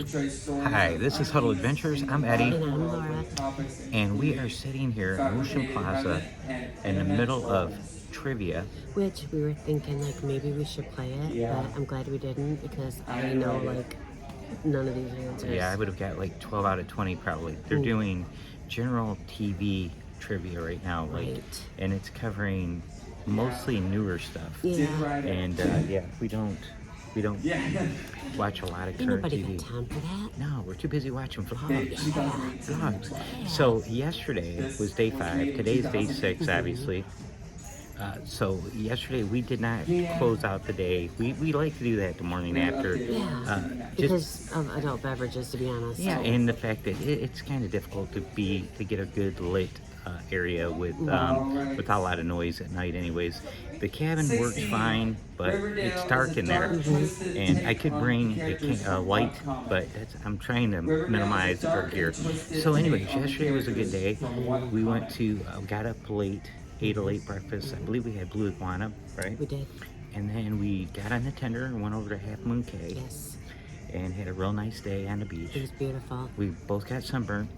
Hi, this is Huddle Adventures. I'm Eddie, And I'm Laura. and we are sitting here in Ocean Plaza in the middle of trivia. Which we were thinking like maybe we should play it, but I'm glad we didn't because I know like none of these answers. Yeah, I would have got like 12 out of 20 probably. They're doing general TV trivia right now, Right. and it's covering mostly newer stuff. Yeah. And yeah, we don't watch a lot of Ain't current nobody TV. got time for that. No, we're too busy watching vlogs. Yeah. Vlogs. So yesterday was day 5. Today's day 6, obviously. So yesterday we did not close out the day. We like to do that the morning after. Yeah. Because of adult beverages, to be honest. Yeah, and the fact that it's kind of difficult to get a good lit area without a lot of noise at night. Anyways, the cabin works fine, but it's dark in there, and I could bring a light, but I'm trying to minimize our gear. So, anyways, yesterday was a good day. We went to got up late, ate a late breakfast. I believe we had blue iguana, right? We did. And then we got on the tender and went over to Half Moon Cay. Yes. And had a real nice day on the beach. It was beautiful. We both got sunburned,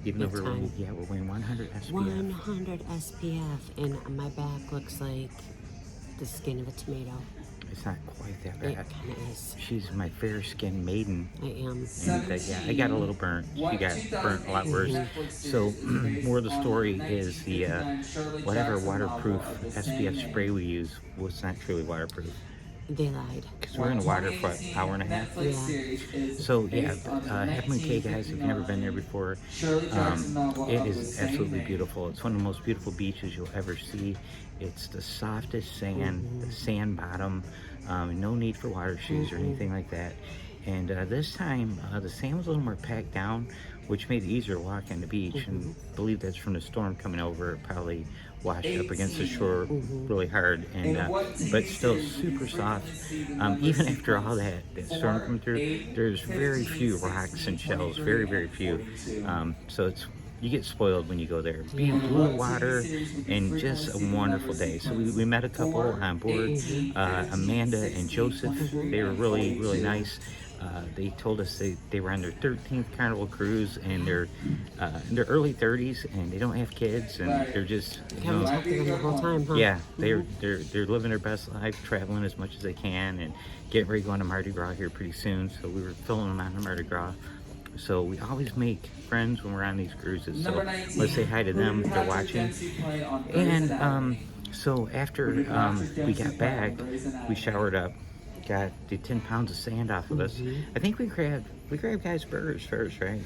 even though we're wearing 100 SPF. 100 SPF, and my back looks like the skin of a tomato. It's not quite that It bad. kind of is. She's my fair-skinned maiden. I am. And yeah, I got a little burnt. She got burnt a lot worse. So, more of the story is the whatever waterproof SPF spray we use was not truly waterproof. They lied. Because we're in the water for an hour and a half. Yeah. So yeah, Half Moon Cay, guys, if you've never been there before, it is absolutely beautiful. It's one of the most beautiful beaches you'll ever see. It's the softest sand, the sand bottom, no need for water shoes or anything like that. And this time, the sand was a little more packed down, which made it easier to walk on the beach. And I believe that's from the storm coming over. It probably washed up against the shore really hard, and but still super soft. Even after all that storm coming through, there's very few rocks and shells, very few. So you get spoiled when you go there. Blue water and just a wonderful day. So we met a couple on board, Amanda and Joseph. They were really nice. They told us they were on their 13th Carnival cruise, and they're in their early 30s, and they don't have kids, and they're just Haven't talked to them the whole time, huh? yeah, they're living their best life, traveling as much as they can, and getting ready to go on to Mardi Gras here pretty soon. So we were filling them on the Mardi Gras. So we always make friends when we're on these cruises. So let's say hi to them if they're watching. And so after we got back, we showered up, got the 10 pounds of sand off of us. I think we grabbed guys' burgers first, right?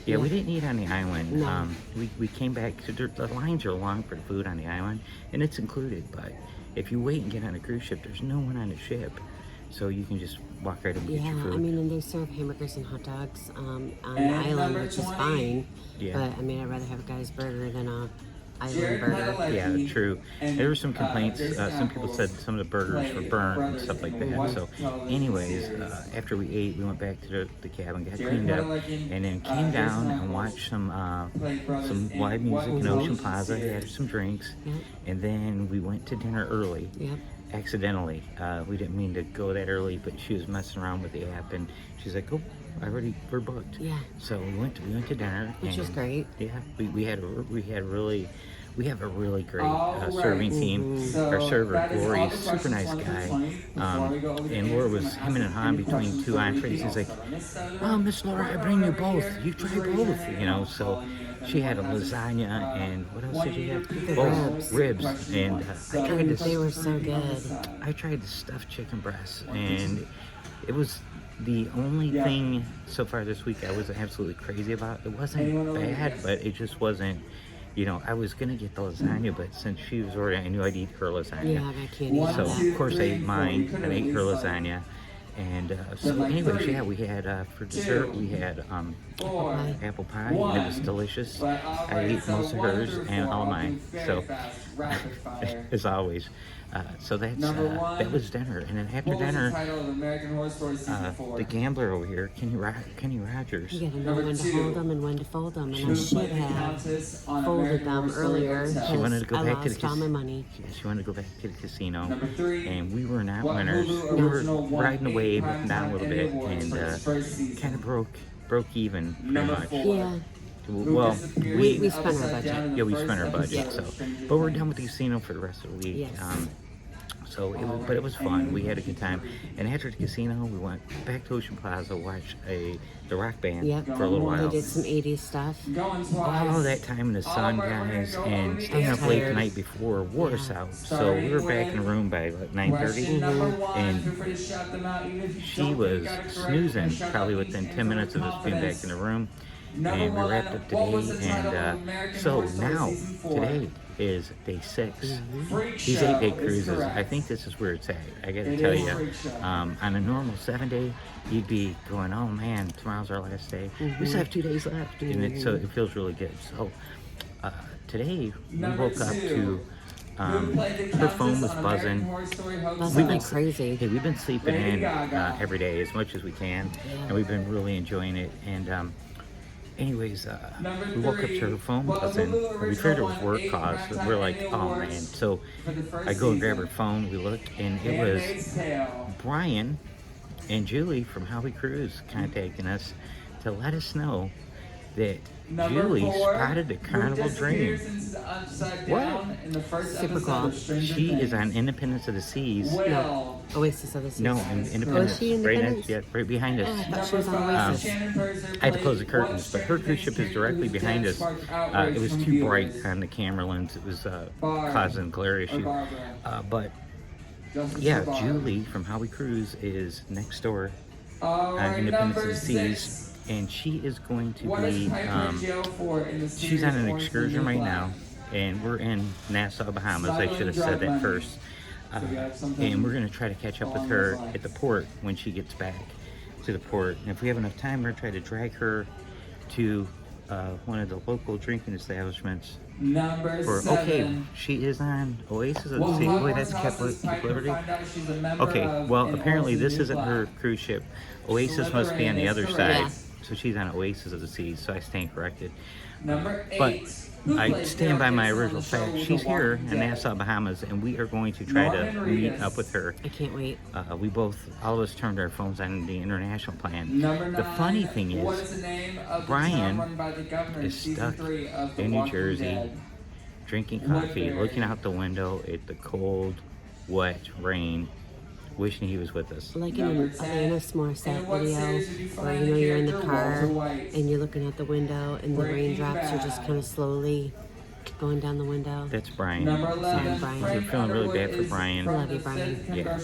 Yeah, we didn't eat on the island. No. We came back, the lines are long for food on the island, and it's included, but if you wait and get on a cruise ship, there's no one on the ship. So you can just walk right up and get your food. I mean, and they serve hamburgers and hot dogs on the island, which is fine. Yeah. But I mean, I'd rather have a guy's burger than a island burger. Yeah, true. There were some complaints. Some people said some of the burgers were burnt and stuff like that. So, anyways, after we ate, we went back to the cabin, got cleaned up, and then came down and watched some live music in Ocean Plaza. Had some drinks, and then we went to dinner early. Yep. Accidentally. We didn't mean to go that early, but she was messing around with the app, and she's like, "Oh, we're booked." Yeah. So we went to dinner, Which was great. Yeah, we have a really great serving team. Our server, Glory, super nice guy. And Laura was hemming and hawing between two entrees. He's like, "Oh, Miss Laura, I bring you both. You try both." You know, so she had a lasagna, and what else did you have? Ribs. And I tried this. They were so good. I tried the stuffed chicken breasts, and it was the only thing so far this week I was absolutely crazy about. It wasn't bad, but it just wasn't. You know, I was gonna get the lasagna, but since she was ordering, I knew I'd eat her lasagna. Yeah, I can't eat So that. of course I ate mine and ate her lasagna. And so anyways, yeah, we had for dessert we had apple pie, and it was delicious. I ate most of hers and all mine. So as always, So that was dinner, and then after dinner, the gambler over here, Kenny Rogers. You gotta know when to hold them and when to fold them, and I should have folded them earlier She wanted because to go I back to the lost all my money. She wanted to go back to the casino, and we were not winners. We were riding the wave down a little bit, and kind of broke even pretty much. Yeah. Well, We spent our budget. Yeah, we spent our budget. So, but we're done with the casino for the rest of the week. Yes. But it was fun. We had a good time. And after the casino, we went back to Ocean Plaza, watched the rock band Yep. for a little while. We did some 80s stuff. All that time in the sun, guys, and staying up late the night before wore us out. So we were back in the room by like 9:30, and she was snoozing probably within 10 minutes of us being back in the room. And we wrapped up today, and so now today is day 6. These 8-day cruises, I think this is where it's at. I gotta tell you, on a normal 7-day, you'd be going, oh man, tomorrow's our last day. We still have 2 days left, and so it feels really good. So today we woke up to her phone was buzzing. Buzzing like crazy. Hey, we've been sleeping in every day as much as we can, and we've been really enjoying it. And anyways, we woke up to her phone buzzing. We figured it was work calls. We're like, oh man. So I go and grab her phone. We look, and it was Brian and Julie from How We Cruise contacting us to let us know that Julie spotted the Carnival Dream. What? Super cool. She is on Independence of the Seas. No, Oasis of the Seas. No, Independence. Was she Independence? Right behind us. Oh, I thought she was on Oasis. I had to close the curtains, but her cruise ship is directly behind us. It was too bright on the camera lens. It was causing glare issue. But yeah, Julie from How We Cruise is next door on Independence of the Seas. And she is going to be, she's on an excursion right now, and we're in Nassau, Bahamas. I should have said that first. And we're going to try to catch up with her at the port when she gets back to the port. And if we have enough time, we're going to try to drag her to one of the local drinking establishments. Okay, she is on Oasis of the Sea. Boy, that's Keep Liberty. Okay, well, apparently this isn't her cruise ship. Oasis must be on the other side. So she's on Oasis of the Seas, so I stand corrected. But I stand by my original fact. She's here in Nassau, Bahamas, and we are going to try to meet up with her. I can't wait. All of us turned our phones on the international plan. The funny thing is, Brian is stuck in New Jersey, drinking coffee, looking out the window at the cold, wet rain, wishing he was with us. Like in an Alanis Morissette video, where you're in the car and you're looking out the window and the raindrops are just kind of slowly going down the window. That's Brian. Sorry, Brian. We're feeling really bad for Brian. I love you, Brian. Yeah.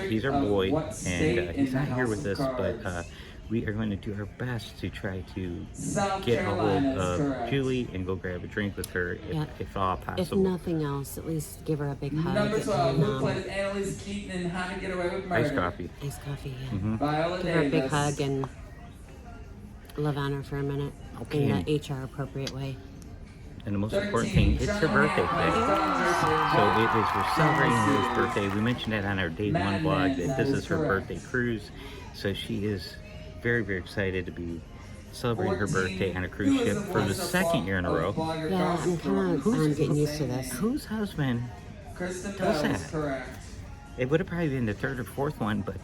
He's our boy, and he's not here with us, but we are going to do our best to try to get a hold of Julie and go grab a drink with her if all possible. If nothing else, at least give her a big hug. Number 12, and, who played Annalise Keaton in How to Get Away with Murder? Iced coffee. Iced coffee, yeah. Viola Give her a big Davis. hug and love on her for a minute in the HR appropriate way. And the most important thing, it's her birthday today. So we're celebrating Lily's birthday. We mentioned that on our day 1 vlog, that this is her birthday cruise. So she is very, very excited to be celebrating her birthday on a cruise ship for the 2nd year in a row. Yeah, I'm kind of getting used to this. Whose husband Kristen does Bell is that? correct. It would have probably been the 3rd or 4th one, but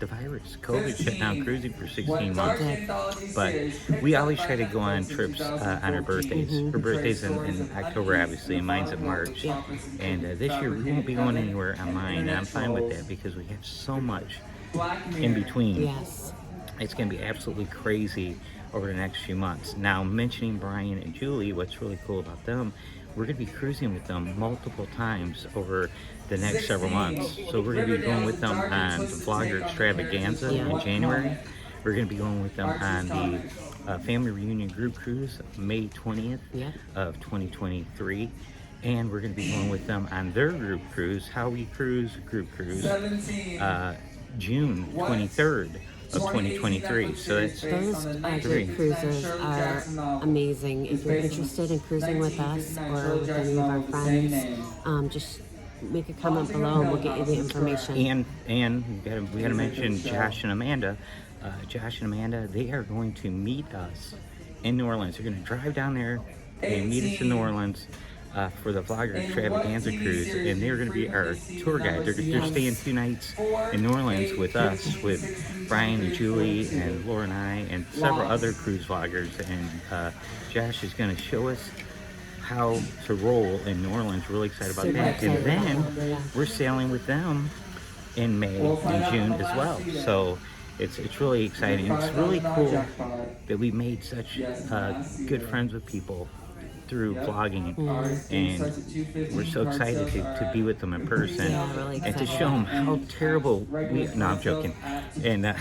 the virus, COVID, shut down cruising for 16 months. But we always try to go on trips on her birthdays. Her birthday's in October, obviously, and mine's in March. And this year we won't be going anywhere on mine, and I'm fine with that because we have so much in between. Yes. It's going to be absolutely crazy over the next few months. Now, mentioning Brian and Julie, what's really cool about them, we're going to be cruising with them multiple times over the next several months. So we're going to be going with them on the Vlogger Extravaganza in January. We're going to be going with them on the Family Reunion Group Cruise, May 20th of 2023. And we're going to be going with them on their group cruise, How We Cruise Group Cruise, June 23rd of 2023. So that's Those group cruises are amazing. If you're interested in cruising with us or with any of our friends, just make a comment below and we'll get you the information. And we gotta mention Josh and Amanda. Josh and Amanda, they are going to meet us in New Orleans. They're going to drive down there and meet us in New Orleans for the Vlogger Extravaganza Cruise, and they're going to be our tour guide. They're staying 2 nights in New Orleans with us, with Brian and Julie and Laura and I and several other cruise vloggers, and Josh is going to show us how to roll in New Orleans. Really excited about that. And then we're sailing with them in May and June as well. So it's really exciting. It's really cool that we made such good friends with people through vlogging, and we're so excited to be with them in person and to show them how terrible no, I'm joking, and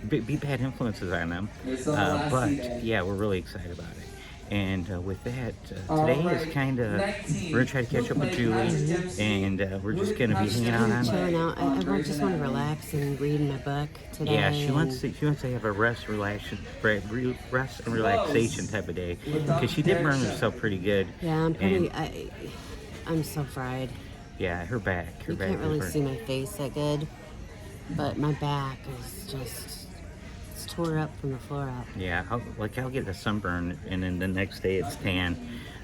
be bad influences on them, but yeah, we're really excited about it. And with that, today is kind of, we're going to try to catch up with Julie, and we're just going to be hanging out on. Chilling out. I just want to relax and read my book today. Yeah, she wants to have a rest and relaxation type of day, because she did burn herself pretty good. Yeah, I'm so fried. Yeah, her back. You can't really see my face that good, but my back is just... tore up from the floor up. Yeah, I'll get a sunburn, and then the next day it's tan.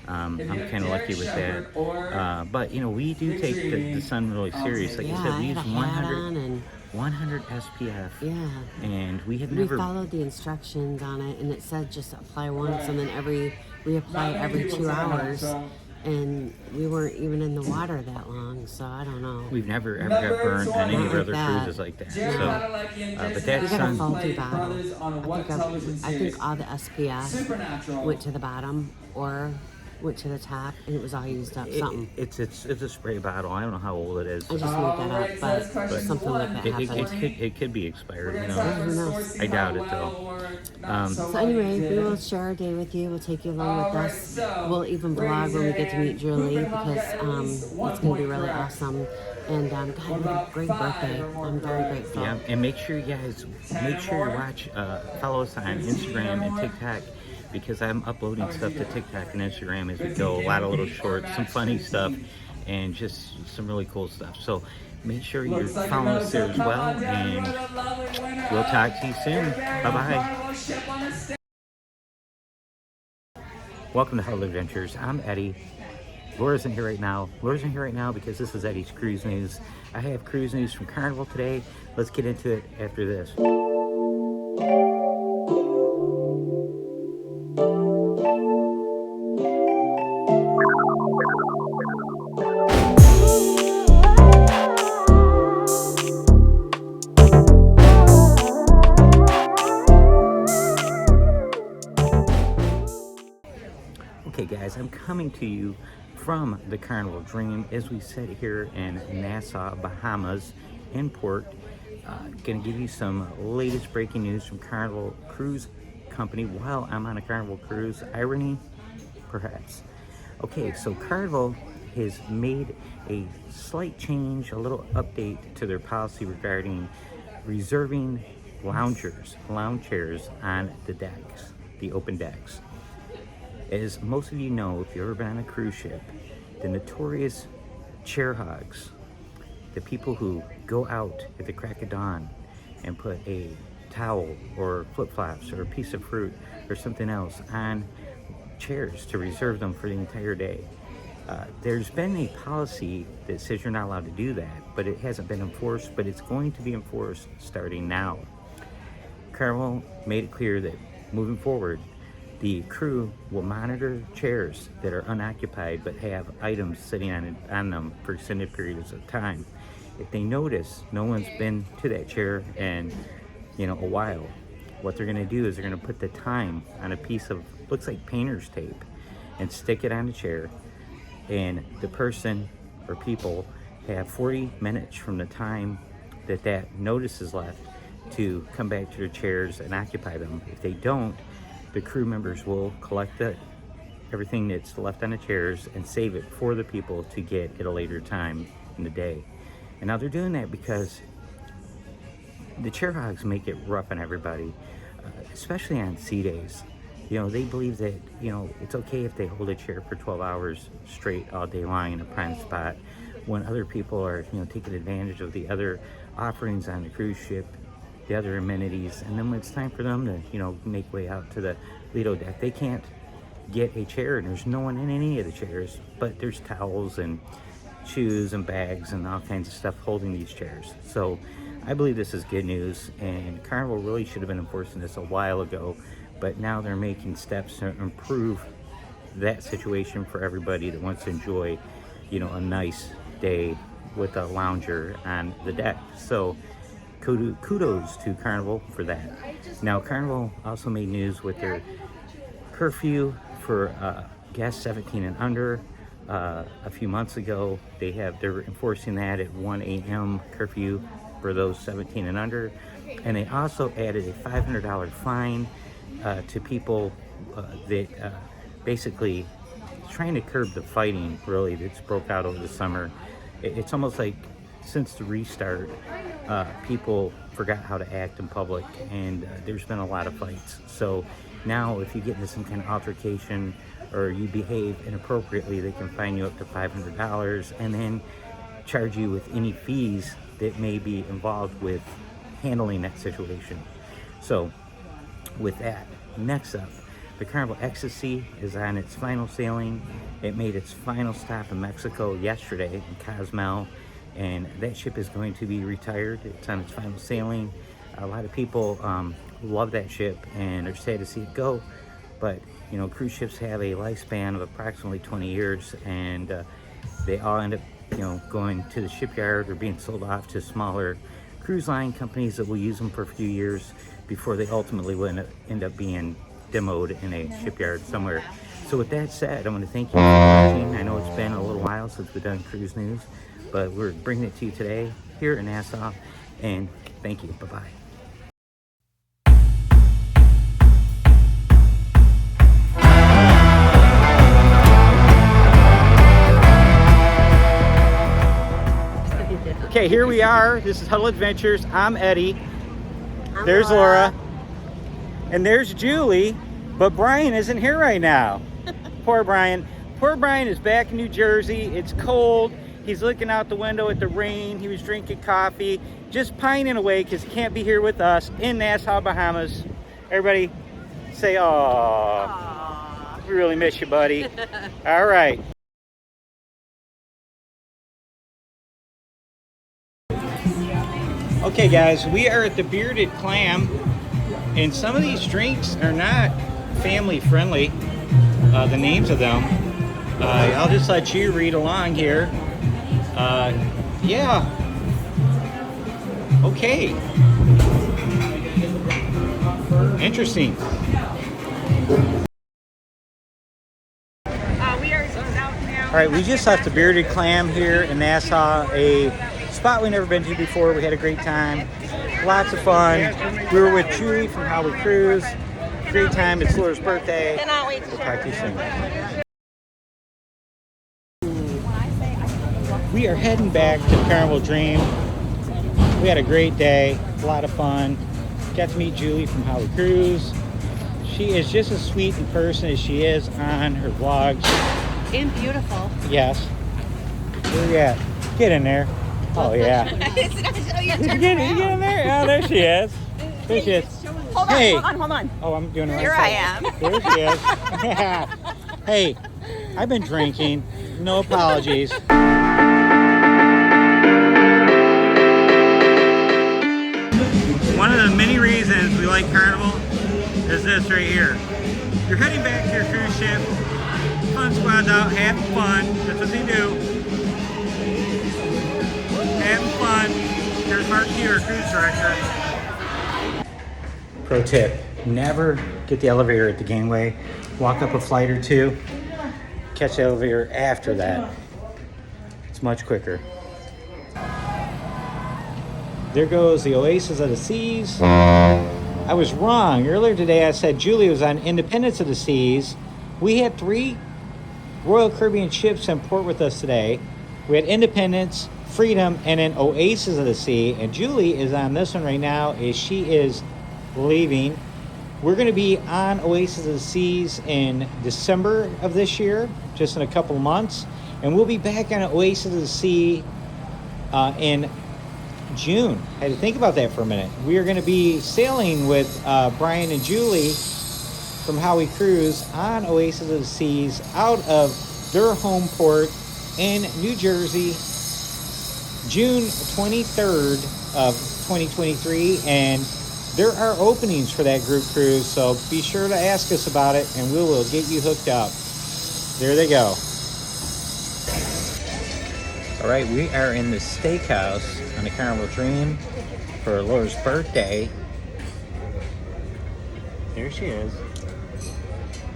I'm kind of lucky with that. But you know, we do take the sun really serious. Like I said, we use 100 SPF. Yeah. And we followed the instructions on it, and it said just apply once, and then reapply every 2 hours. And we weren't even in the water that long, so I don't know. We've never ever got burned on any of our other cruises like that. So, but that we got a faulty bottle. I think all the SPF went to the bottom or went to the top, and it was all used up. It's a spray bottle. I don't know how old it is. I just made that up, but something like that happened. It could be expired. You know, who knows? I doubt it though. So anyway, we will share our day with you. We'll take you along with us. We'll even vlog when we get to meet Julie, because it's going to be really awesome. And God, what a great birthday. I'm very grateful. Yeah, and make sure you guys, follow us on Instagram and TikTok, because I'm uploading stuff to TikTok and Instagram as we go. A lot of little shorts, some funny stuff, and just some really cool stuff. So make sure you're following us there as well, and we'll talk to you soon. Bye-bye. Welcome to Huddle Adventures. I'm Eddie. Laura's in here right now. Because this is Eddie's Cruise News. I have cruise news from Carnival today. Let's get into it after this. Okay guys, I'm coming to you from the Carnival Dream as we sit here in Nassau, Bahamas, in port. Gonna give you some latest breaking news from Carnival Cruise Company while I'm on a Carnival cruise. Irony? Perhaps. Okay, so Carnival has made a slight change, a little update to their policy regarding reserving lounge chairs on the decks, the open decks. As most of you know, if you've ever been on a cruise ship, the notorious chair hogs, the people who go out at the crack of dawn and put a towel or flip-flops or a piece of fruit or something else on chairs to reserve them for the entire day. There's been a policy that says you're not allowed to do that, but it hasn't been enforced, but it's going to be enforced starting now. Carnival made it clear that moving forward, the crew will monitor chairs that are unoccupied but have items sitting on them for extended periods of time. If they notice no one's been to that chair in a while, what they're going to do is they're going to put the time on a piece of, looks like painter's tape, and stick it on the chair, and the person or people have 40 minutes from the time that notice is left to come back to their chairs and occupy them. If they don't, the crew members will collect everything that's left on the chairs and save it for the people to get at a later time in the day. And now they're doing that because the chair hogs make it rough on everybody, especially on sea days. They believe that, it's okay if they hold a chair for 12 hours straight all day long in a prime spot, when other people are, taking advantage of the other offerings on the cruise ship, the other amenities, and then when it's time for them to, make way out to the Lido deck, they can't get a chair, and there's no one in any of the chairs, but there's towels and shoes and bags and all kinds of stuff holding these chairs. So I believe this is good news, and Carnival really should have been enforcing this a while ago, but now they're making steps to improve that situation for everybody that wants to enjoy, a nice day with a lounger on the deck. So kudos to Carnival for that. Now, Carnival also made news with their curfew for guests 17 and under. A few months ago, they're enforcing that at 1 a.m. curfew for those 17 and under, and they also added a $500 fine to people that basically trying to curb the fighting really that's broke out over the summer. It's almost like since the restart, people forgot how to act in public, and there's been a lot of fights. So now if you get into some kind of altercation or you behave inappropriately, they can fine you up to $500 and then charge you with any fees that may be involved with handling that situation. So with that, next up, the Carnival Ecstasy is on its final sailing. It made its final stop in Mexico yesterday in Cozumel, and that ship is going to be retired. It's on its final sailing. A lot of people love that ship and are sad to see it go, but cruise ships have a lifespan of approximately 20 years, and they all end up going to the shipyard or being sold off to smaller cruise line companies that will use them for a few years before they ultimately will end up being demoed in a shipyard somewhere. So with that said, I want to thank you for watching. I know it's been a little while since we've done cruise news, but we're bringing it to you today here in Nassau, and thank you. Bye-bye. Okay, here we are. This is Huddle Adventures. I'm Eddie. There's Laura. And there's Julie. But Brian isn't here right now. Poor Brian. Poor Brian is back in New Jersey. It's cold. He's looking out the window at the rain. He was drinking coffee. Just pining away because he can't be here with us in Nassau, Bahamas. Everybody say, "Aw, we really miss you, buddy." All right. Okay guys, we are at the Bearded Clam, and some of these drinks are not family friendly, the names of them. I'll just let you read along here. Yeah. Okay. Interesting. We are out now. All right, we just left the Bearded Clam here in Nassau, a spot we've never been to before. We had a great time, lots of fun. We were with Julie from How We Cruise. Great time. It's Laura's birthday. Cannot wait to We'll share. talk to you soon. We are heading back to Carnival Dream. We had a great day, a lot of fun. Got to meet Julie from How We Cruise. She is just as sweet in person as she is on her vlogs. And beautiful. Yes. Where you at? Get in there. Oh yeah. You Did you get in there? Oh, there she is. There she is. Hold on, Hey. hold on. Oh, I'm doing it right. Here I am. There she is. Hey, I've been drinking. No apologies. One of the many reasons we like Carnival is this right here. You're heading back to your cruise ship. Fun squad's out having fun. That's what they do. Having fun. Here's Mark here, cruise director. Pro tip, never get the elevator at the gangway. Walk up a flight or two, catch the elevator after that. It's much quicker. There goes the Oasis of the Seas. I was wrong. Earlier today I said Julie was on Independence of the Seas. We had 3 Royal Caribbean ships in port with us today. We had Independence, Freedom, and then Oasis of the Sea. And Julie is on this one right now as she is leaving. We're going to be on Oasis of the Seas in December of this year, just in a couple of months. And we'll be back on Oasis of the Sea in June. I had to think about that for a minute. We are going to be sailing with Brian and Julie from Howie Cruise on Oasis of the Seas out of their home port in New Jersey, June 23rd of 2023. And there are openings for that group cruise, so be sure to ask us about it and we will get you hooked up. There they go. All right, we are in the steakhouse on the Carnival Dream for Laura's birthday. There she is.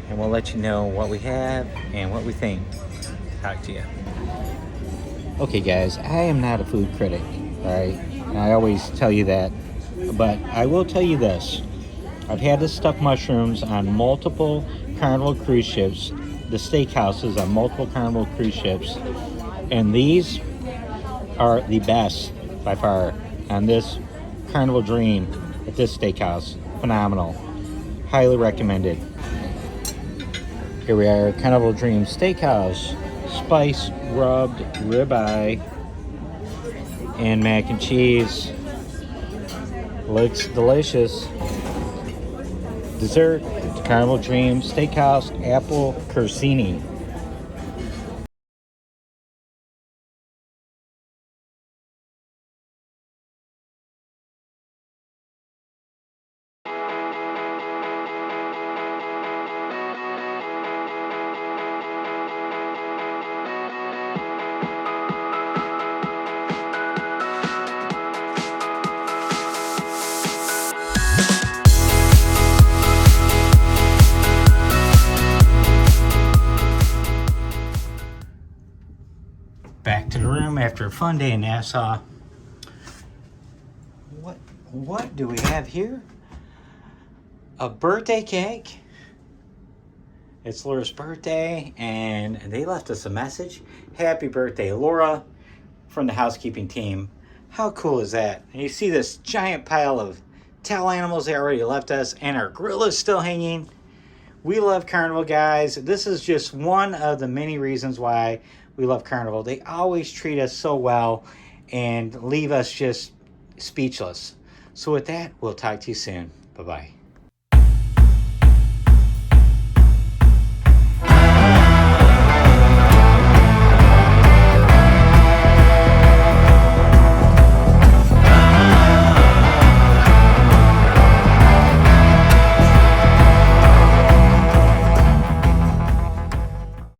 And we'll let you know what we have and what we think. Talk to you. Okay, guys, I am not a food critic, all right? And I always tell you that, but I will tell you this. I've had the stuffed mushrooms on multiple Carnival cruise ships, the steakhouses on multiple Carnival cruise ships, and these are the best by far on this Carnival Dream at this steakhouse. Phenomenal. Highly recommended. Here we are, Carnival Dream Steakhouse. Spice rubbed ribeye and mac and cheese. Looks delicious. Dessert, Carnival Dream Steakhouse apple crostini. Back to the room after a fun day in Nassau. What do we have here? A birthday cake. It's Laura's birthday, and they left us a message. Happy birthday, Laura, from the housekeeping team. How cool is that? And you see this giant pile of towel animals they already left us, and our grill is still hanging. We love Carnival, guys. This is just one of the many reasons why we love Carnival. They always treat us so well and leave us just speechless. So with that, we'll talk to you soon. Bye-bye.